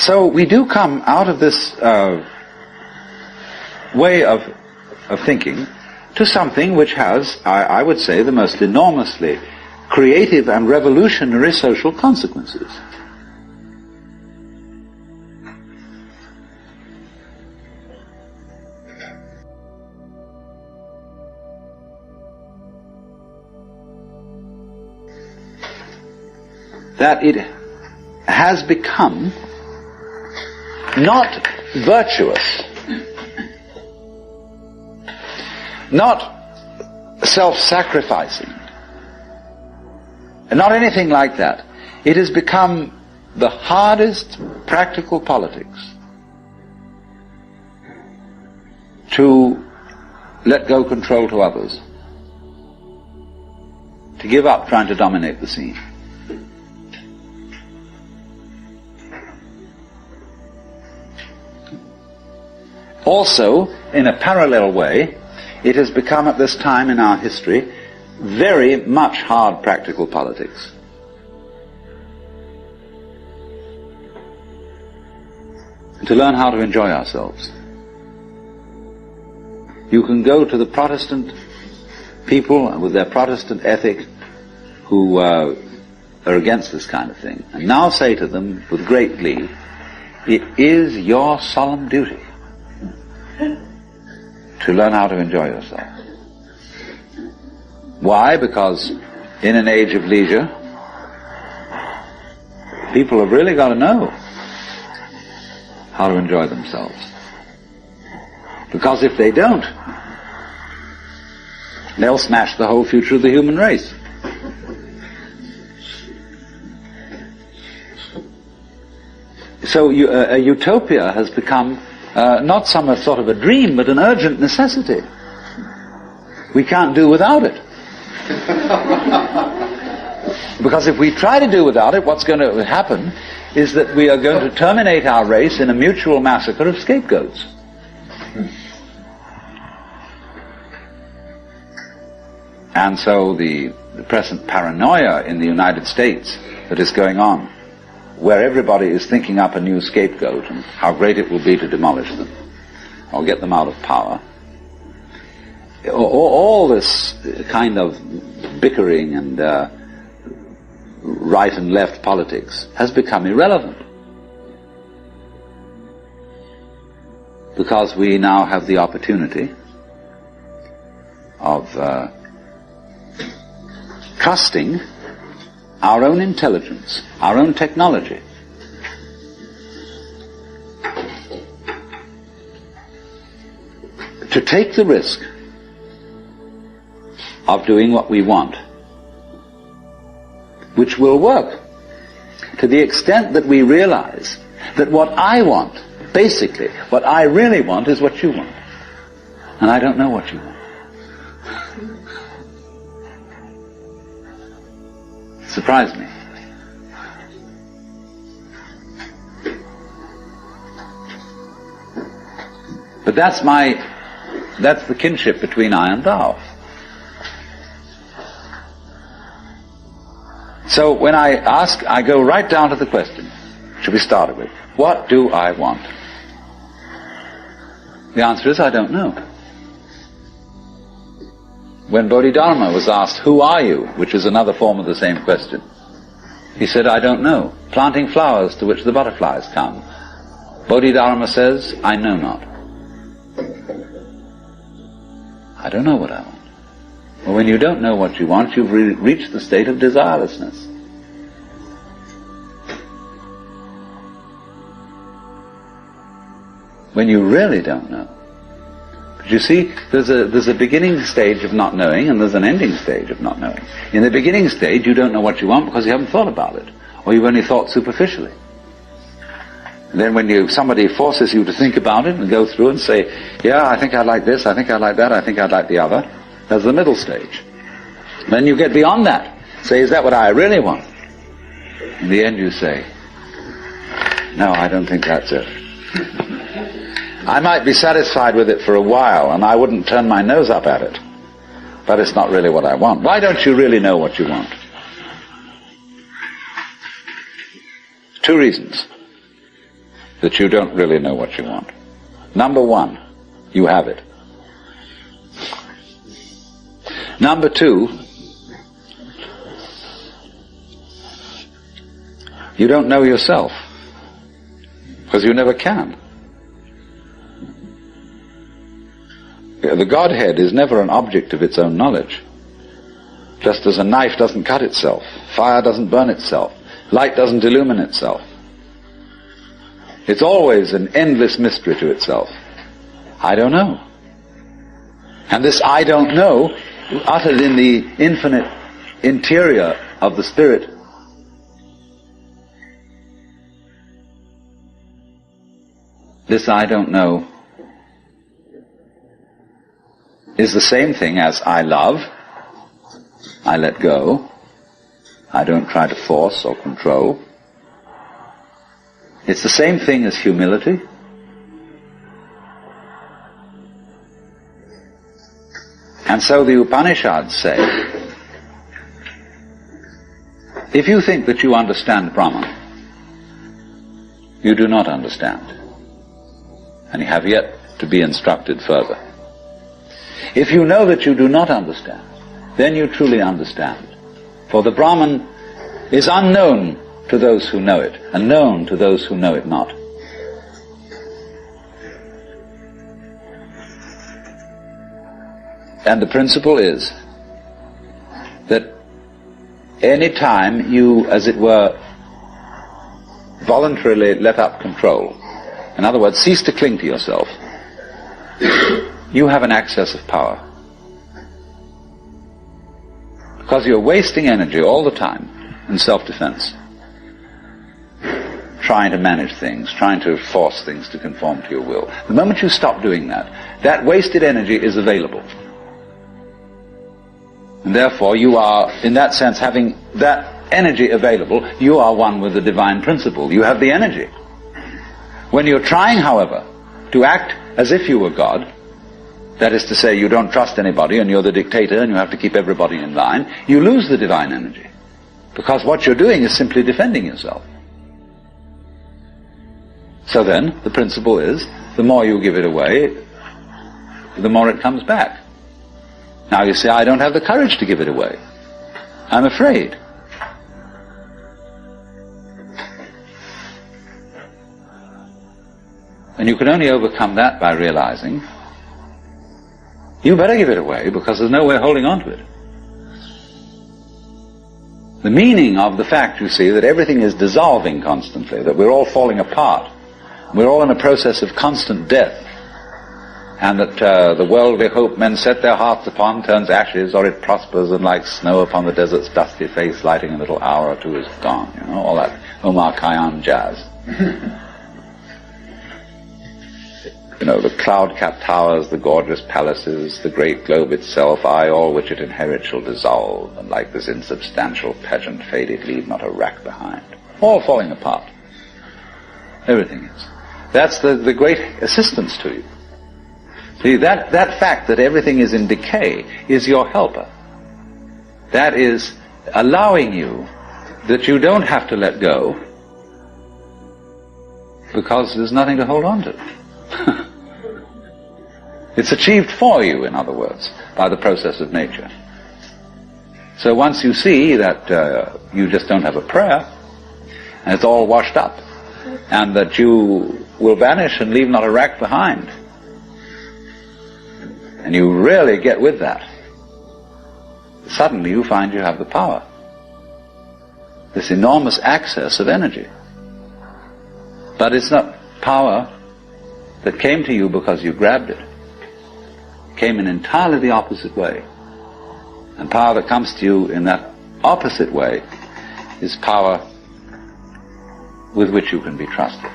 So we do come out of this way of thinking to something which has, I would say, the most enormously creative and revolutionary social consequences. That it has become not virtuous, not self-sacrificing, and not anything like that. It has become the hardest practical politics to let go control to others, to give up trying to dominate the scene. Also, in a parallel way, it has become at this time in our history very much hard practical politics. To learn how to enjoy ourselves. You can go to the Protestant people with their Protestant ethic who are against this kind of thing, and now say to them with great glee, it is your solemn duty to learn how to enjoy yourself. Why? Because in an age of leisure, people have really got to know how to enjoy themselves. Because if they don't, they'll smash the whole future of the human race. So a utopia has become not some sort of a dream, but an urgent necessity. We can't do without it. Because if we try to do without it, what's going to happen is that we are going to terminate our race in a mutual massacre of scapegoats. And so the present paranoia in the United States that is going on, where everybody is thinking up a new scapegoat and how great it will be to demolish them or get them out of power. All this kind of bickering and right and left politics has become irrelevant. Because we now have the opportunity of trusting our own intelligence, our own technology. To take the risk of doing what we want, which will work to the extent that we realize that what I want, basically, what I really want is what you want. And I don't know what you want. Surprised me. But that's the kinship between I and thou. So when I ask, I go right down to the question, should we start it with, what do I want? The answer is, I don't know. When Bodhidharma was asked, who are you? Which is another form of the same question. He said, I don't know. Planting flowers to which the butterflies come. Bodhidharma says, I know not. I don't know what I want. Well, when you don't know what you want, you've reached the state of desirelessness. When you really don't know. But you see, there's a beginning stage of not knowing, and there's an ending stage of not knowing. In the beginning stage, you don't know what you want because you haven't thought about it, or you've only thought superficially. And then when somebody forces you to think about it and go through and say, yeah, I think I'd like this, I think I'd like that, I think I'd like the other, there's the middle stage. Then you get beyond that. Say, is that what I really want? In the end you say, no, I don't think that's it. I might be satisfied with it for a while, and I wouldn't turn my nose up at it, but it's not really what I want. Why don't you really know what you want? Two reasons. that you don't really know what you want. Number one, you have it. Number two, you don't know yourself, because you never can. The Godhead is never an object of its own knowledge. Just as a knife doesn't cut itself, fire doesn't burn itself, light doesn't illumine itself. It's always an endless mystery to itself. I don't know. And this I don't know, uttered in the infinite interior of the Spirit, this I don't know is the same thing as I love, I let go, I don't try to force or control. It's the same thing as humility. And so the Upanishads say, if you think that you understand Brahman, you do not understand, and you have yet to be instructed further. If you know that you do not understand, then you truly understand. For the Brahman is unknown to those who know it, and known to those who know it not. And the principle is that any time you, as it were, voluntarily let up control, in other words, cease to cling to yourself, you have an access of power. Because you're wasting energy all the time in self-defense, trying to manage things, trying to force things to conform to your will. The moment you stop doing that, that wasted energy is available. And therefore you are, in that sense, having that energy available, you are one with the divine principle. You have the energy. When you're trying, however, to act as if you were God, that is to say, you don't trust anybody and you're the dictator and you have to keep everybody in line, you lose the divine energy. Because what you're doing is simply defending yourself. So then, the principle is, the more you give it away, the more it comes back. Now you say, I don't have the courage to give it away. I'm afraid. And you can only overcome that by realizing you better give it away, because there's no way of holding on to it. The meaning of the fact, you see, that everything is dissolving constantly, that we're all falling apart, we're all in a process of constant death, and that the world we hope men set their hearts upon turns ashes, or it prospers, and like snow upon the desert's dusty face, lighting a little hour or two is gone. You know, all that Omar Khayyam jazz. You know, the cloud-capped towers, the gorgeous palaces, the great globe itself, aye, all which it inherits shall dissolve, and like this insubstantial pageant faded, leave not a rack behind. All falling apart. Everything is. That's the great assistance to you. See, that fact that everything is in decay is your helper. That is allowing you that you don't have to let go, because there's nothing to hold on to. It's achieved for you, in other words, by the process of nature. So once you see that you just don't have a prayer, and it's all washed up, and that you will vanish and leave not a rack behind, and you really get with that, suddenly you find you have the power. This enormous access of energy. But it's not power that came to you because you grabbed it. It came in entirely the opposite way. And power that comes to you in that opposite way is power with which you can be trusted.